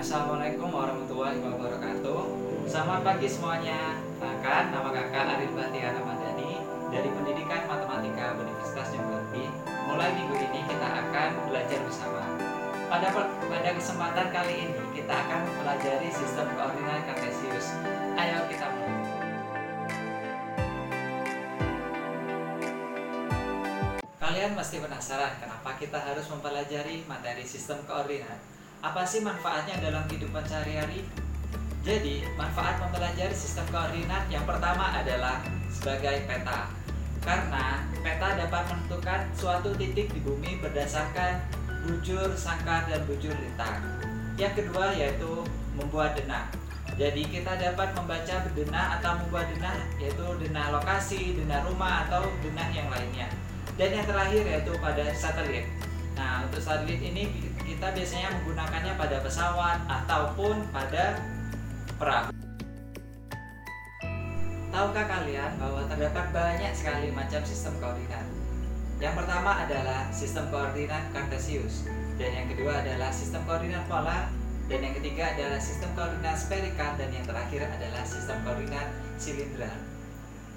Assalamualaikum warahmatullahi wabarakatuh. Selamat pagi semuanya. Bahkan nama kakak Arif Bahtiar Ramadhani dari Pendidikan Matematika Universitas Jemberti. Mulai minggu ini kita akan belajar bersama. Pada kesempatan kali ini kita akan mempelajari sistem koordinat kartesius. Ayo kita mulai. Kalian pasti penasaran kenapa kita harus mempelajari materi sistem koordinat. Apa sih manfaatnya dalam kehidupan sehari-hari? Jadi, manfaat mempelajari sistem koordinat yang pertama adalah sebagai peta. Karena peta dapat menentukan suatu titik di bumi berdasarkan bujur, sangkar, dan bujur lintang. Yang kedua yaitu membuat denah. Jadi kita dapat membaca denah atau membuat denah, yaitu denah lokasi, denah rumah, atau denah yang lainnya. Dan yang terakhir yaitu pada satelit. Nah, untuk satelit ini kita biasanya menggunakannya pada pesawat ataupun pada perahu. Tahukah kalian bahwa terdapat banyak sekali macam sistem koordinat? Yang pertama adalah sistem koordinat kartesius, dan yang kedua adalah sistem koordinat polar, dan yang ketiga adalah sistem koordinat sferikal, dan yang terakhir adalah sistem koordinat silindral.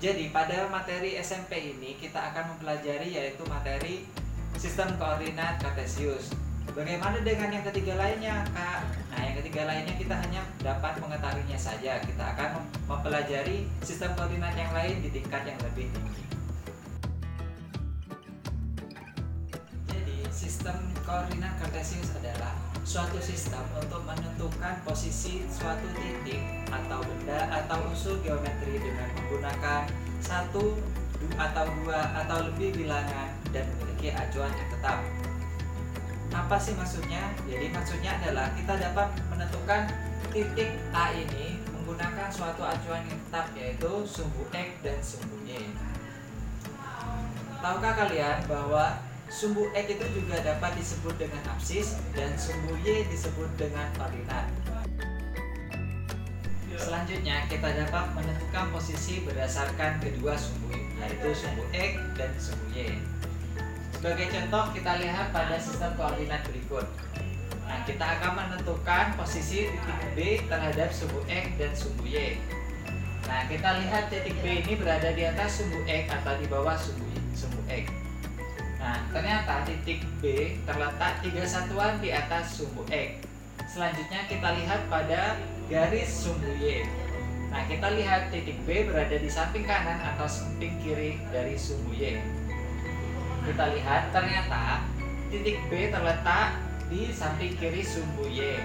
Jadi pada materi SMP ini kita akan mempelajari yaitu materi sistem koordinat kartesius. Bagaimana dengan yang ketiga lainnya, Kak? Nah, yang ketiga lainnya kita hanya dapat mengetahuinya saja. Kita akan mempelajari sistem koordinat yang lain di tingkat yang lebih tinggi. Jadi, sistem koordinat kartesius adalah suatu sistem untuk menentukan posisi suatu titik atau benda atau unsur geometri dengan menggunakan satu atau dua atau lebih bilangan dan memiliki acuan yang tetap. Apa sih maksudnya? Jadi maksudnya adalah kita dapat menentukan titik A ini menggunakan suatu acuan yang tetap, yaitu sumbu X dan sumbu Y. Tahukah kalian bahwa sumbu X itu juga dapat disebut dengan absis dan sumbu Y disebut dengan ordinat. Selanjutnya kita dapat menentukan posisi berdasarkan kedua sumbu, yaitu sumbu X dan sumbu Y. Sebagai contoh kita lihat pada sistem koordinat berikut. Nah, kita akan menentukan posisi titik B terhadap sumbu X dan sumbu Y. Nah, kita lihat titik B ini berada di atas sumbu X atau di bawah sumbu X. Nah, ternyata titik B terletak 3 satuan di atas sumbu X. Selanjutnya kita lihat pada garis sumbu Y. Nah, kita lihat titik B berada di samping kanan atau samping kiri dari sumbu Y. Kita lihat ternyata titik B terletak di samping kiri sumbu Y.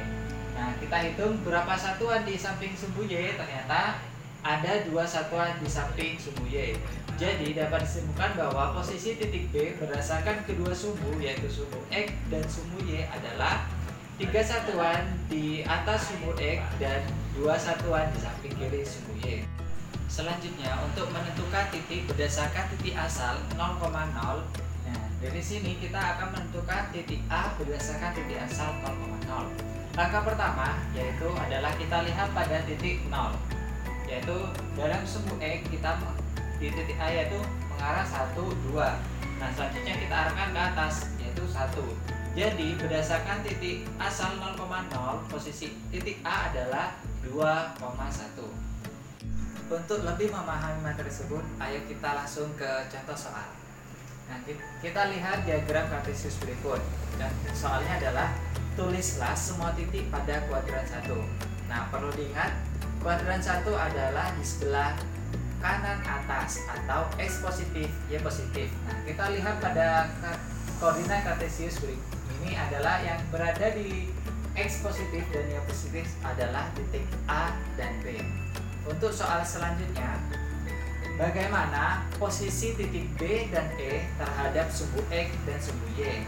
Nah, kita hitung berapa satuan di samping sumbu Y. Ternyata ada 2 satuan di samping sumbu Y. Jadi dapat disimpulkan bahwa posisi titik B berdasarkan kedua sumbu, yaitu sumbu X dan sumbu Y adalah 3 satuan di atas sumbu X dan 2 satuan di samping kiri sumbu Y. Selanjutnya untuk menentukan titik berdasarkan titik asal 0,0. Nah, dari sini kita akan menentukan titik A berdasarkan titik asal 0,0. Langkah pertama yaitu adalah kita lihat pada titik 0, yaitu dalam sumbu X kita di titik A yaitu mengarah 1, 2. Nah, selanjutnya kita arahkan ke atas yaitu 1. Jadi berdasarkan titik asal 0,0, posisi titik A adalah 2,1. Untuk lebih memahami materi tersebut, ayo kita langsung ke contoh soal. Nah, kita lihat diagram kartesius berikut. Dan soalnya adalah tulislah semua titik pada kuadran 1. Nah, perlu diingat kuadran 1 adalah di sebelah kanan atas atau X positif, Y positif. Nah, kita lihat pada koordinat kartesius berikut ini adalah yang berada di X positif dan Y positif adalah titik A dan B. Untuk soal selanjutnya, bagaimana posisi titik B dan E terhadap sumbu X dan sumbu Y?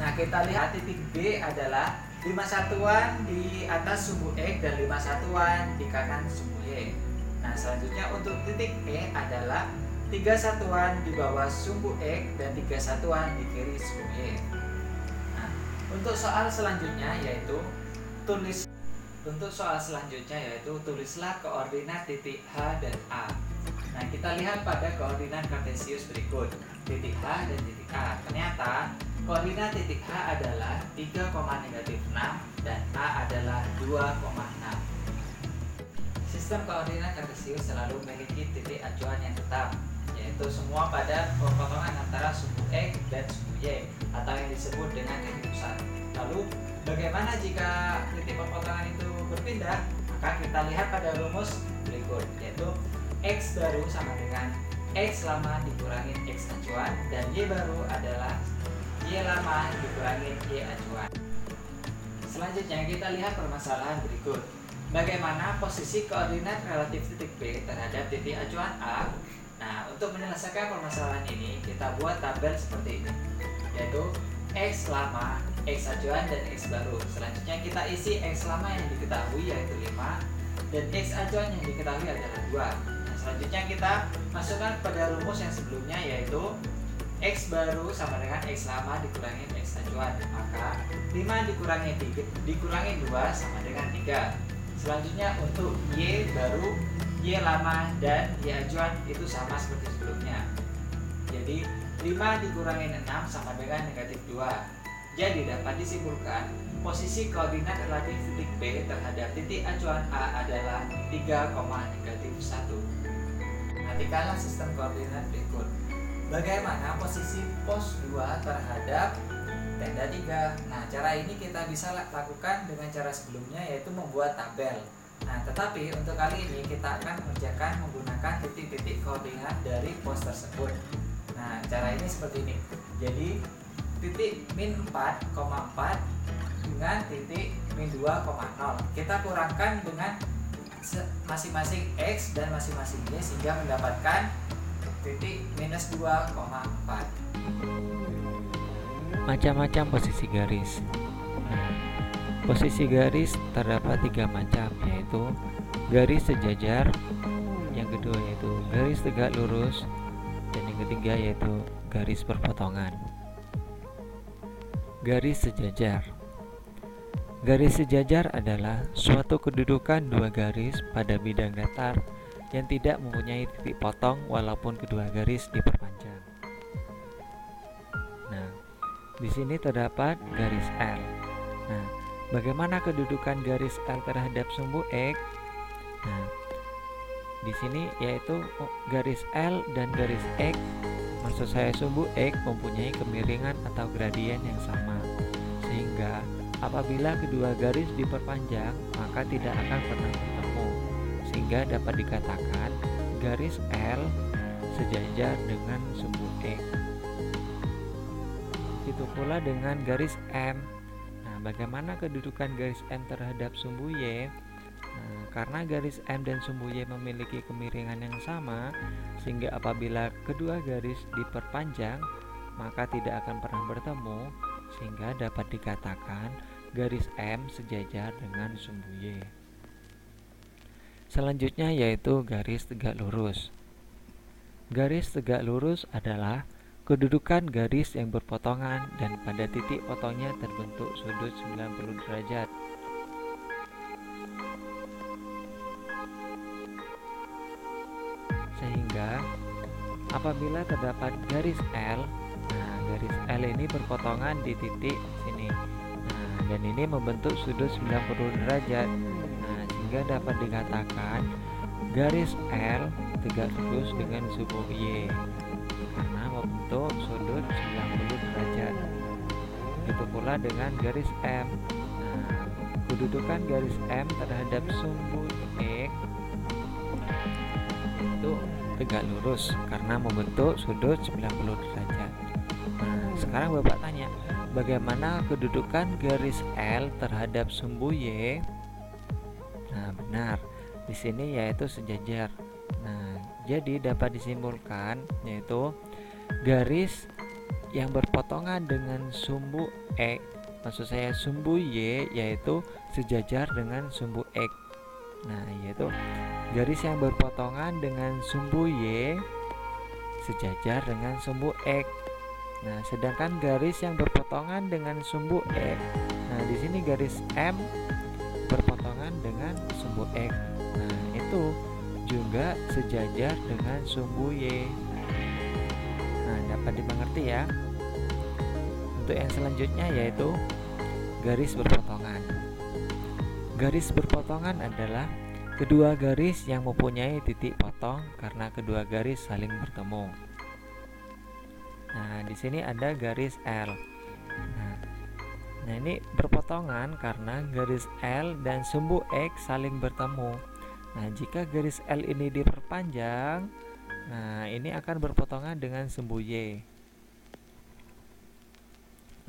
Nah, kita lihat titik B adalah 5 satuan di atas sumbu X dan 5 satuan di kanan sumbu Y. Nah, selanjutnya untuk titik E adalah 3 satuan di bawah sumbu X dan 3 satuan di kiri sumbu Y. Nah, untuk soal selanjutnya yaitu tulislah koordinat titik H dan A. Nah, kita lihat pada koordinat kartesius berikut, titik H dan titik A. Ternyata koordinat titik H adalah 3,-6 dan A A adalah 2,6. Sistem koordinat kartesius selalu memiliki titik acuan yang tetap, yaitu semua pada perpotongan antara sumbu X dan sumbu Y, atau yang disebut dengan titik pusat. Lalu, bagaimana jika titik perpotongan itu berpindah? Maka kita lihat pada rumus berikut, yaitu X baru sama dengan X lama dikurangi X acuan, dan Y baru adalah Y lama dikurangi Y acuan. Selanjutnya kita lihat permasalahan berikut. Bagaimana posisi koordinat relatif titik B terhadap titik acuan A? Nah, untuk menyelesaikan permasalahan ini, kita buat tabel seperti ini, yaitu X lama, X acuan, dan X baru. Selanjutnya kita isi X lama yang diketahui yaitu 5, dan X acuan yang diketahui adalah 2. Nah, selanjutnya kita masukkan pada rumus yang sebelumnya, yaitu X baru sama dengan X lama dikurangi X acuan. Maka 5 dikurangi 2 sama dengan 3. Selanjutnya untuk Y baru, Y lama, dan Y acuan itu sama seperti sebelumnya. Jadi 5 dikurangi 6 sama dengan negatif 2. Jadi dapat disimpulkan posisi koordinat relatif titik B terhadap titik acuan A adalah 3,-1. Perhatikanlah sistem koordinat berikut. Bagaimana posisi pos 2 terhadap tenda 3? Nah, cara ini kita bisa lakukan dengan cara sebelumnya, yaitu membuat tabel. Nah, tetapi untuk kali ini kita akan mengerjakan menggunakan titik-titik koordinat dari pos tersebut. Nah, cara ini seperti ini. Jadi, titik min 4,4 dengan titik min 2,0 kita kurangkan dengan masing-masing X dan masing-masing Y sehingga mendapatkan titik minus 2,4. Macam-macam posisi garis. Nah, posisi garis terdapat 3 macam, yaitu garis sejajar, yang kedua yaitu garis tegak lurus, dan yang ketiga yaitu garis perpotongan. Garis sejajar. Garis sejajar adalah suatu kedudukan dua garis pada bidang datar yang tidak mempunyai titik potong walaupun kedua garis diperpanjang. Nah, di sini terdapat garis L. Nah, bagaimana kedudukan garis L terhadap sumbu X? Nah, di sini yaitu garis L dan garis X, maksud saya sumbu X, mempunyai kemiringan atau gradien yang sama, sehingga apabila kedua garis diperpanjang maka tidak akan pernah bertemu, sehingga dapat dikatakan garis L sejajar dengan sumbu X. Begitu pula dengan garis M. Nah, bagaimana kedudukan garis M terhadap sumbu Y? Nah, karena garis M dan sumbu Y memiliki kemiringan yang sama, sehingga apabila kedua garis diperpanjang maka tidak akan pernah bertemu, sehingga dapat dikatakan garis M sejajar dengan sumbu Y. Selanjutnya yaitu garis tegak lurus. Garis tegak lurus adalah kedudukan garis yang berpotongan dan pada titik potongnya terbentuk sudut 90 derajat. Sehingga apabila terdapat garis L, nah garis L ini berpotongan di titik sini. Nah, dan ini membentuk sudut 90 derajat. Nah, sehingga dapat dikatakan garis L tegak lurus dengan sumbu Y karena membentuk sudut 90 derajat. Begitu pula dengan garis M. Nah, kedudukan garis M terhadap sumbu X itu tegak lurus karena membentuk sudut 90 derajat. Nah, sekarang Bapak tanya, bagaimana kedudukan garis L terhadap sumbu Y? Nah, benar. Di sini yaitu sejajar. Nah, jadi dapat disimpulkan yaitu garis yang berpotongan dengan sumbu X, maksud saya sumbu Y, yaitu sejajar dengan sumbu X. Nah, yaitu garis yang berpotongan dengan sumbu Y sejajar dengan sumbu X. Nah, sedangkan garis yang berpotongan dengan sumbu X, nah di sini garis M berpotongan dengan sumbu X. Nah, itu juga sejajar dengan sumbu Y. Nah, dapat dimengerti ya. Untuk yang selanjutnya yaitu garis berpotongan. Garis berpotongan adalah kedua garis yang mempunyai titik potong karena kedua garis saling bertemu. Nah, di sini ada garis L. Nah, ini berpotongan karena garis L dan sumbu X saling bertemu. Nah, jika garis L ini diperpanjang, nah ini akan berpotongan dengan sumbu Y.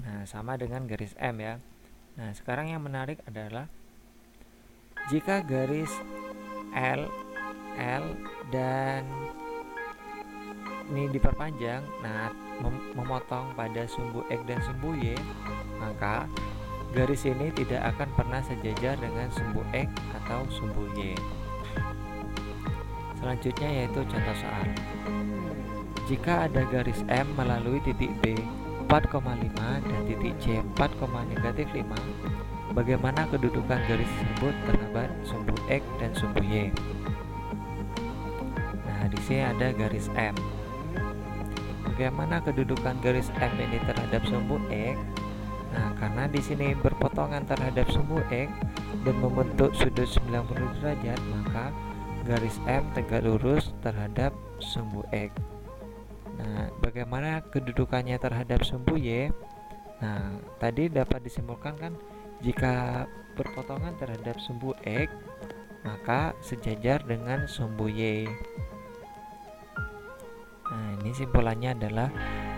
Nah, sama dengan garis M ya. Nah, sekarang yang menarik adalah jika garis L dan ini diperpanjang, nah memotong pada sumbu X dan sumbu Y, maka garis ini tidak akan pernah sejajar dengan sumbu X atau sumbu Y. Selanjutnya yaitu contoh soal. Jika ada garis M melalui titik B 4,5 dan titik C 4,-5, bagaimana kedudukan garis tersebut terhadap sumbu X dan sumbu Y? Nah, di sini ada garis M. Bagaimana kedudukan garis M ini terhadap sumbu X? Nah, karena di sini berpotongan terhadap sumbu X dan membentuk sudut 90 derajat, maka garis M tegak lurus terhadap sumbu X. Nah, bagaimana kedudukannya terhadap sumbu Y? Nah, tadi dapat disimpulkan kan, jika berpotongan terhadap sumbu X, maka sejajar dengan sumbu Y. Nah, ini simpulannya adalah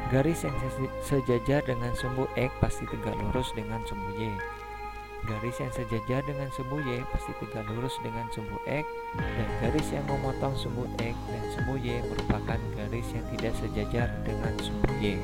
garis yang sejajar dengan sumbu X pasti tegak lurus dengan sumbu Y. Garis yang sejajar dengan sumbu Y pasti tegak lurus dengan sumbu X, dan garis yang memotong sumbu X dan sumbu Y merupakan garis yang tidak sejajar dengan sumbu Y.